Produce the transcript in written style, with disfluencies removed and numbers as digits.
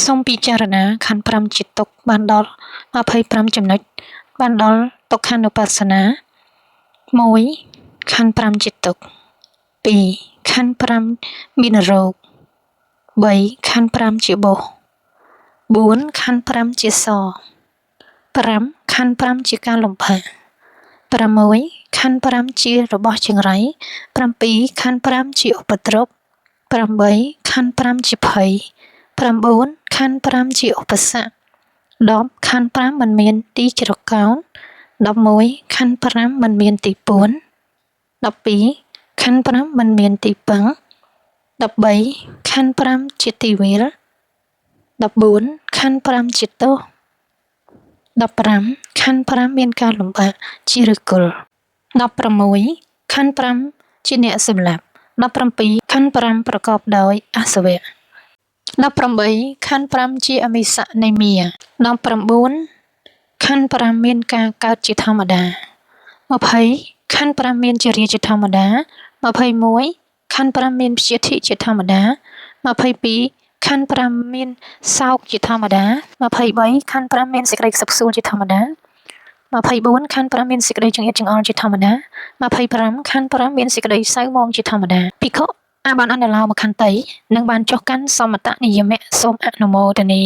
សូមពិចារណាខណ្ឌ5ជាទុក្ខបានដល់25ចំណុចបានដល់ទុក្ខានុបស្សនា1ខណ្ឌ5ជាទុក្ខ2ខណ្ឌ5មានរោគ3ខណ្ឌ5ជាបុស្ស4ខណ្ឌ5ជាស5ខណ្ឌ5ជាការលំបាក6ខណ្ឌ5ជារបស់ចង្រៃ7ខណ្ឌ5ជាឧបទ្រព8ខណ្ឌ5ជាភ័យ9ខណ្ឌ5ជាឧបសគ្គ10ខណ្ឌ5មិនមានទីជ្រកកោន11ខណ្ឌ5មិនមានទីពួន12ខណ្ឌ5មិនមានទីពឹង13ខណ្ឌ5ជាទីវាល14ខណ្ឌ5ជាទោស15ខណ្ឌ5មានការលំបាកជាឫសគល់16ខណ្ឌ5ជាអ្នកសម្លាប់17ខណ្ឌ5ប្រកបដោយអសវៈ18ខណ្ឌ5ជាអមិសនៃមា19ខណ្ឌ5មានការកើតជាធម្មតា20ខណ្ឌ5មានជារាជាធម្មតា21ខណ្ឌ5មានព្យាធិជាធម្មតា22ខណ្ឌ5មានសោកជាធម្មតា23ខណ្ឌ5មានសេចក្តីខ្សឹកខ្សួលជាធម្មតា24ខណ្ឌ5មានសេចក្តីចង្អៀតចង្អល់ជាធម្មតា25ខណ្ឌ5មានសេចក្តីសៅហ្មងជាធម្មតាភិក្ខុបានអនុលោមខន្តីនិងបានចុះកាន់សមតនិយមៈសូមអនុមោទនា